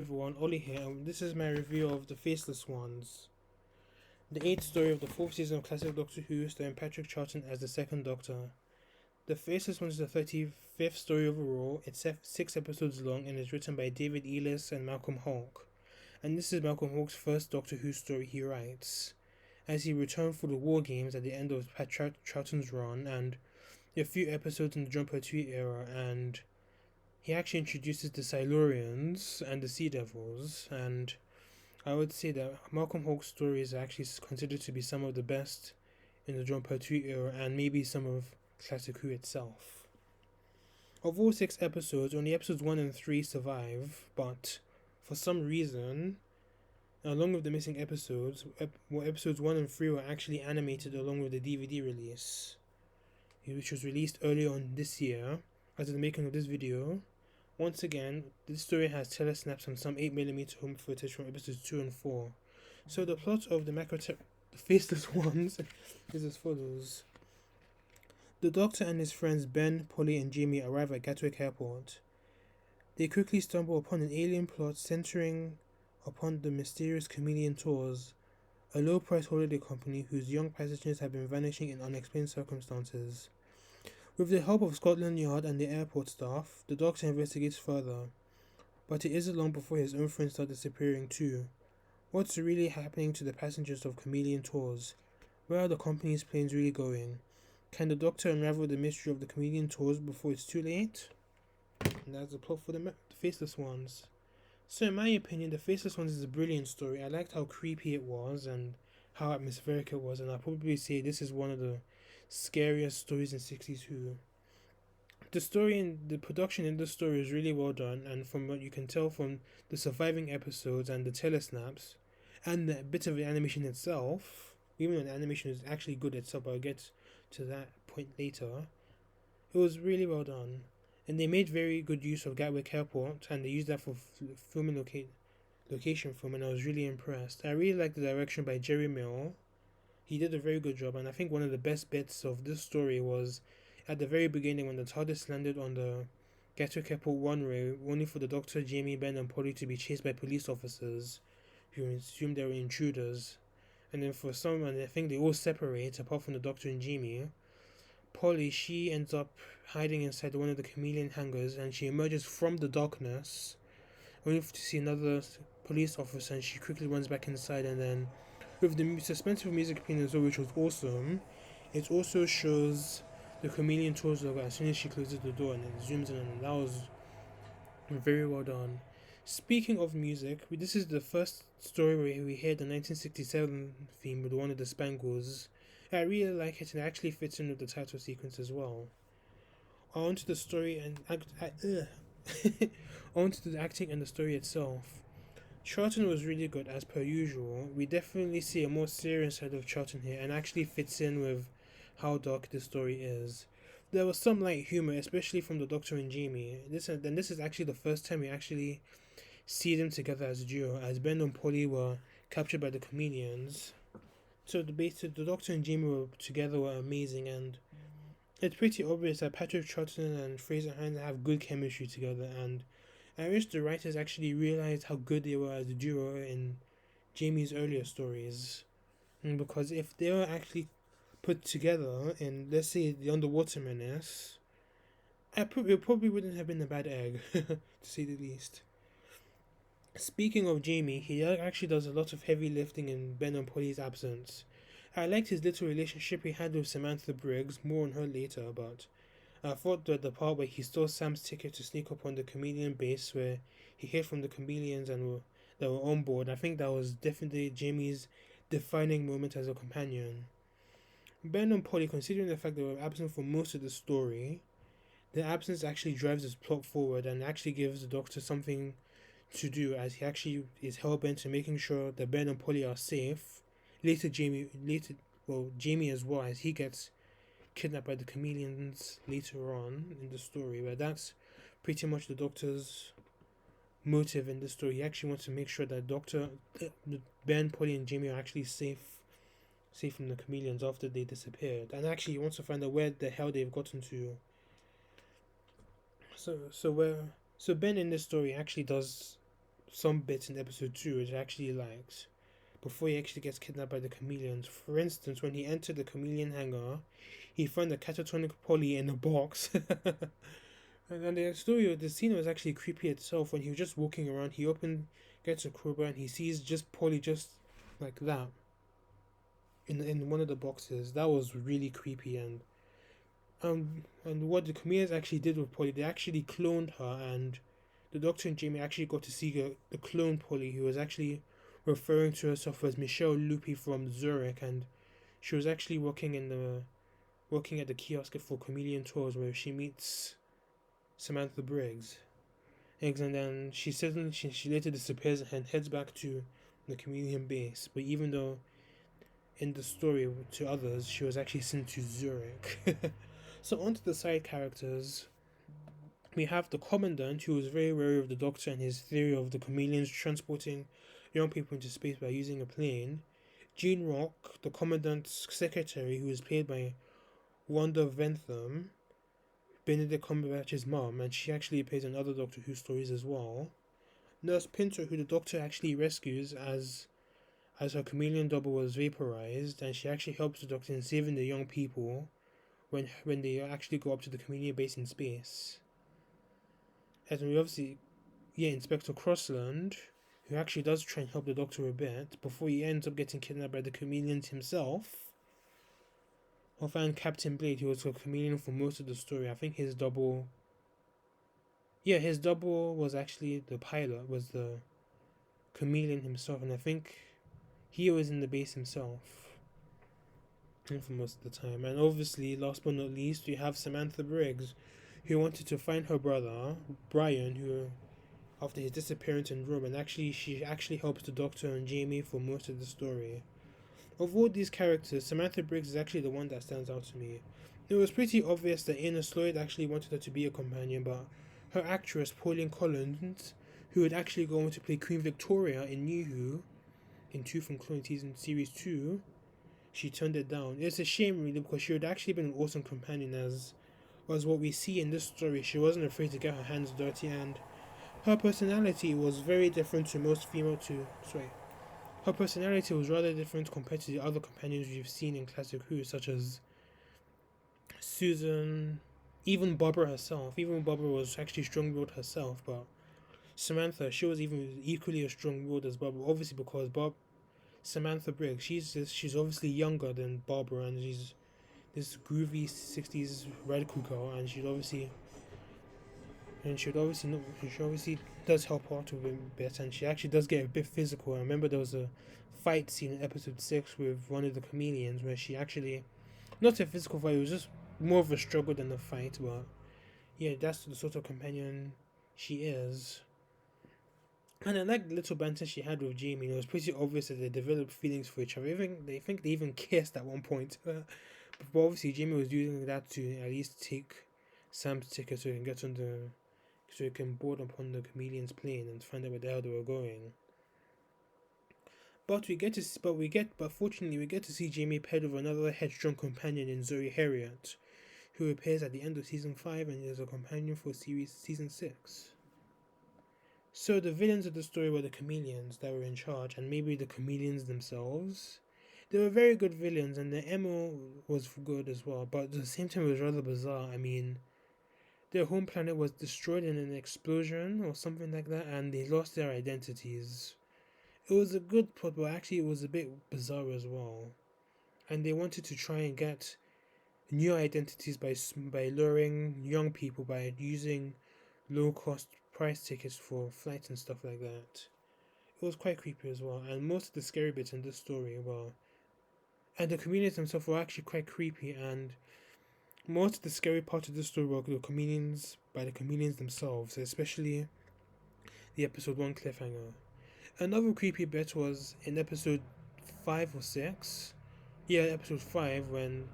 Everyone, Oli here, and this is my review of The Faceless Ones, the eighth story of the fourth season of classic Doctor Who, starring Patrick Troughton as the second Doctor. The Faceless Ones is the 35th story overall. It's 6 episodes long and is written by David Ellis and Malcolm Hawke. And this is Malcolm Hawke's first Doctor Who story he writes, as he returned for the War Games at the end of Patrick Troughton's run and a few episodes in the John Pertwee era, and he actually introduces the Silurians and the Sea Devils, and I would say that Malcolm Hawke's stories are actually considered to be some of the best in the John Pertwee era and maybe some of Classic Who itself. Of all 6 episodes, only episodes 1 and 3 survive, but for some reason, along with the missing episodes, episodes 1 and 3 were actually animated along with the DVD release, which was released earlier on this year. As of the making of this video, once again, this story has telesnaps and some 8mm home footage from episodes 2 and 4. So the plot of the Faceless Ones is as follows. The Doctor and his friends Ben, Polly and Jamie arrive at Gatwick Airport. They quickly stumble upon an alien plot centering upon the mysterious Chameleon Tours, a low-priced holiday company whose young passengers have been vanishing in unexplained circumstances. With the help of Scotland Yard and the airport staff, the Doctor investigates further, but it isn't long before his own friends start disappearing too. What's really happening to the passengers of Chameleon Tours? Where are the company's planes really going? Can the Doctor unravel the mystery of the Chameleon Tours before it's too late? And that's the plot for the Faceless Ones. So in my opinion, the Faceless Ones is a brilliant story. I liked how creepy it was and how atmospheric it was, and I'll probably say this is one of the scariest stories in 60s Who. The story and the production in this story is really well done, and from what you can tell from the surviving episodes and the telesnaps and the bit of the animation itself, even though the animation is actually good itself, I'll get to that point later, it was really well done. And they made very good use of Gatwick Airport, and they used that for filming location film, and I was really impressed. I really liked the direction by Jerry Mill. He did a very good job, and I think one of the best bits of this story was at the very beginning when the TARDIS landed on the Gatwick Airport runway, only for the Doctor, Jamie, Ben, and Polly to be chased by police officers who assumed they were intruders. And then for some, and I think they all separate apart from the Doctor and Jamie. Polly, she ends up hiding inside one of the chameleon hangars, and she emerges from the darkness only to see another police officer, and she quickly runs back inside, and then with the suspenseful music playing as well, which was awesome, it also shows the Chameleon Tours logo as soon as she closes the door and it zooms in, and that was very well done. Speaking of music, this is the first story where we hear the 1967 theme with one of the Spangles. I really like it, and it actually fits in with the title sequence as well. On to the story and on to the acting and the story itself. Troughton was really good as per usual. We definitely see a more serious side of Troughton here, and actually fits in with how dark the story is. There was some light humor, especially from the Doctor and Jamie. This is actually the first time we actually see them together as a duo, as Ben and Polly were captured by the chameleons. So the Doctor and Jamie were together were amazing, and it's pretty obvious that Patrick Troughton and Fraser Hines have good chemistry together, and I wish the writers actually realized how good they were as a duo in Jamie's earlier stories. Because if they were actually put together in, let's say, the Underwater Menace, it probably wouldn't have been a bad egg, to say the least. Speaking of Jamie, he actually does a lot of heavy lifting in Ben and Polly's absence. I liked his little relationship he had with Samantha Briggs, more on her later, but I thought that the part where he stole Sam's ticket to sneak up on the chameleon base, where he hid from the chameleons that were on board, I think that was definitely Jamie's defining moment as a companion. Ben and Polly, considering the fact that they were absent for most of the story, their absence actually drives the plot forward and actually gives the Doctor something to do, as he actually is hell-bent on making sure that Ben and Polly are safe. Jamie as well, as he gets kidnapped by the chameleons later on in the story, but that's pretty much the Doctor's motive in the story. He actually wants to make sure that Ben, Polly, and Jamie are actually safe from the chameleons after they disappeared, and actually he wants to find out where the hell they've gotten to. So Ben in this story actually does some bits in episode 2 which I actually liked before he actually gets kidnapped by the chameleons. For instance, when he entered the chameleon hangar, he found a catatonic Polly in a box. And then the scene was actually creepy itself. When he was just walking around, gets a crowbar, and he sees just Polly just like that in one of the boxes. That was really creepy. And what the chameleons actually did with Polly, they actually cloned her, and the Doctor and Jamie actually got to see the clone Polly, who was actually referring to herself as Michelle Loopy from Zurich, and she was actually working at the kiosk for Chameleon Tours, where she meets Samantha Briggs. And then she later disappears and heads back to the Chameleon base. But even though in the story to others she was actually sent to Zurich. So on to the side characters. We have the Commandant, who was very wary of the Doctor and his theory of the chameleons transporting young people into space by using a plane. Jean Rock, the Commandant's secretary, who is played by Wanda Ventham, Benedict Cumberbatch's mom, and she actually appears in other Doctor Who stories as well. Nurse Pinter, who the Doctor actually rescues as her chameleon double was vaporized, and she actually helps the Doctor in saving the young people when they actually go up to the chameleon base in space. And we obviously, Inspector Crossland, who actually does try and help the Doctor a bit before he ends up getting kidnapped by the chameleons himself. We'll find Captain Blade, who was a chameleon for most of the story. I think his double was actually the pilot, was the chameleon himself, and I think he was in the base himself for most of the time. And obviously, last but not least, we have Samantha Briggs, who wanted to find her brother, Brian, who, after his disappearance in Rome, and she actually helps the Doctor and Jamie for most of the story. Of all these characters, Samantha Briggs is actually the one that stands out to me. It was pretty obvious that Anna Sloyd actually wanted her to be a companion, but her actress, Pauline Collins, who would actually go on to play Queen Victoria in New Who, in Two from Clone Series 2, she turned it down. It's a shame, really, because she would actually been an awesome companion, as what we see in this story. She wasn't afraid to get her hands dirty, and her personality was very different to most her personality was rather different compared to the other companions we've seen in Classic Who, such as Susan, even Barbara herself. Even Barbara was actually strong-willed herself, but Samantha, she was even equally as strong-willed as Barbara, obviously because Samantha Briggs, she's obviously younger than Barbara, and she's this groovy 60s radical girl, and she obviously does help out a bit, and she actually does get a bit physical. I remember there was a fight scene in episode 6 with one of the chameleons where she actually, not a physical fight, it was just more of a struggle than a fight, but yeah, that's the sort of companion she is. And I like the little banter she had with Jamie. It was pretty obvious that they developed feelings for each other. They even kissed at one point. But obviously Jamie was using that to at least take Sam's ticket so he can board upon the chameleon's plane and find out where the hell they were going. But fortunately we get to see Jamie paired with another headstrong companion in Zoe Harriet, who appears at the end of season 5 and is a companion for season 6. So the villains of the story were the chameleons that were in charge, and maybe the chameleons themselves. They were very good villains, and their MO was good as well, but at the same time it was rather bizarre. I mean, their home planet was destroyed in an explosion or something like that, and they lost their identities. It was a good plot, but actually it was a bit bizarre as well. And they wanted to try and get new identities by luring young people by using low-cost price tickets for flights and stuff like that. It was quite creepy as well, and most of the scary bits in this story and the chameleons themselves were actually quite creepy, and most of the scary part of this story were the chameleons themselves, especially the episode 1 cliffhanger. Another creepy bit was in episode 5 or 6. Yeah, episode 5, when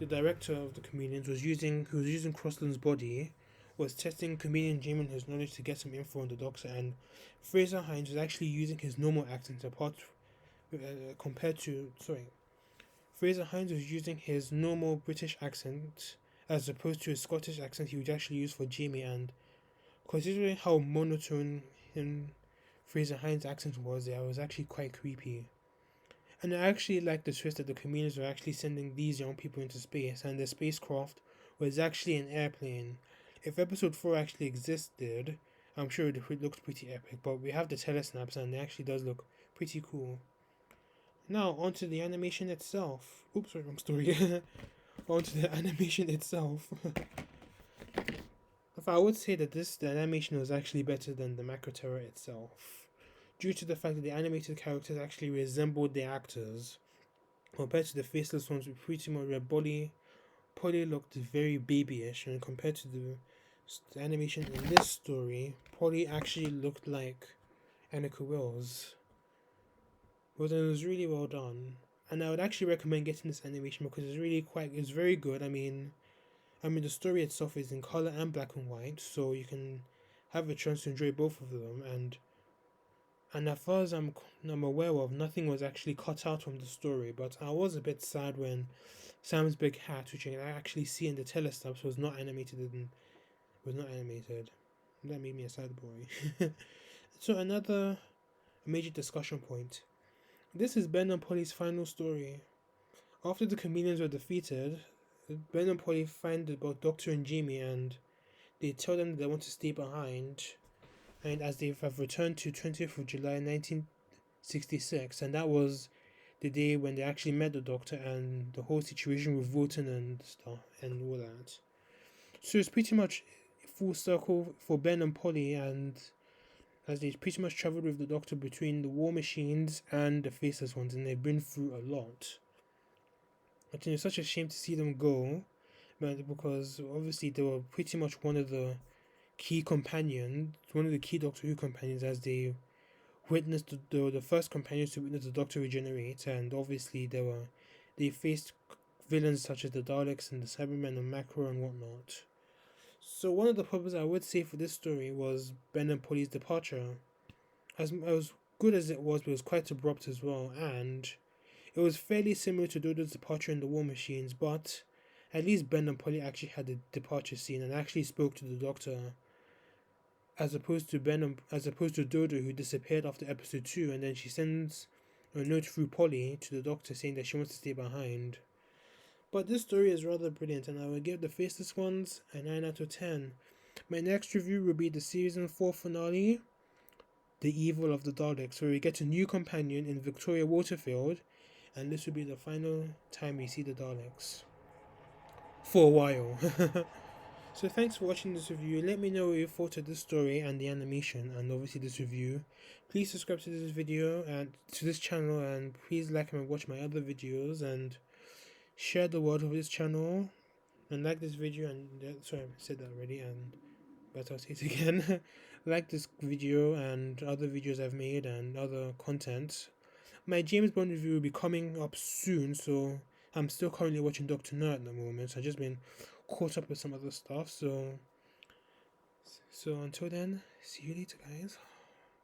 the director of the chameleons who was using Crossland's body, was testing chameleon Jamie and his knowledge to get some info on the Doctor, and Fraser Hines was actually using his normal accent Fraser Hines was using his normal British accent as opposed to a Scottish accent he would actually use for Jamie, and considering how monotone Fraser Hines' accent was there, it was actually quite creepy. And I actually like the twist that the comedians were actually sending these young people into space, and the spacecraft was actually an airplane. If episode 4 actually existed, I'm sure it looked pretty epic, but we have the telesnaps and it actually does look pretty cool. Now, onto the animation itself. Oops, sorry, wrong story. Onto the animation itself. If I would say that the animation was actually better than the Macro Terror itself, due to the fact that the animated characters actually resembled the actors, compared to the Faceless Ones, pretty much where Polly looked very babyish, and compared to the animation in this story, Polly actually looked like Annika Wills. But it was really well done, and I would actually recommend getting this animation because it's very good. The story itself is in color and black and white, so you can have a chance to enjoy both of them. And as far as I'm aware of, nothing was actually cut out from the story. But I was a bit sad when Sam's big hat, which I can actually see in the telesnaps, was not animated. That made me a sad boy. So another major discussion point. This is Ben and Polly's final story. After the chameleons were defeated, Ben and Polly find about Doctor and Jamie, and they tell them that they want to stay behind, and as they have returned to 20th of July 1966, and that was the day when they actually met the Doctor and the whole situation with Vulcan and stuff and all that. So it's pretty much full circle for Ben and Polly, and as they pretty much traveled with the Doctor between the War Machines and the Faceless Ones, and they've been through a lot. I think it's such a shame to see them go, but because obviously they were pretty much one of the key Doctor Who companions, as they witnessed the first companions to witness the Doctor regenerate, and obviously they faced villains such as the Daleks and the Cybermen and Macro and whatnot. So one of the problems I would say for this story was Ben and Polly's departure. As good as it was quite abrupt as well, and it was fairly similar to Dodo's departure in the War Machines, but at least Ben and Polly actually had a departure scene and actually spoke to the Doctor, as opposed to Dodo, who disappeared after episode 2, and then she sends a note through Polly to the Doctor saying that she wants to stay behind. But this story is rather brilliant, and I will give the Faceless Ones a 9 out of 10. My next review will be the season 4 finale, The Evil of the Daleks, where we get a new companion in Victoria Waterfield, and this will be the final time we see the Daleks. For a while. So thanks for watching this review. Let me know what you thought of this story and the animation, and obviously this review. Please subscribe to this video and to this channel, and please like and watch my other videos, and share the word of this channel, and like this video, and sorry, I said that already, but I'll say it again. Like this video and other videos I've made and other content. My James Bond review will be coming up soon, so I'm still currently watching Dr. No at the moment. So I've just been caught up with some other stuff, so until then, see you later, guys.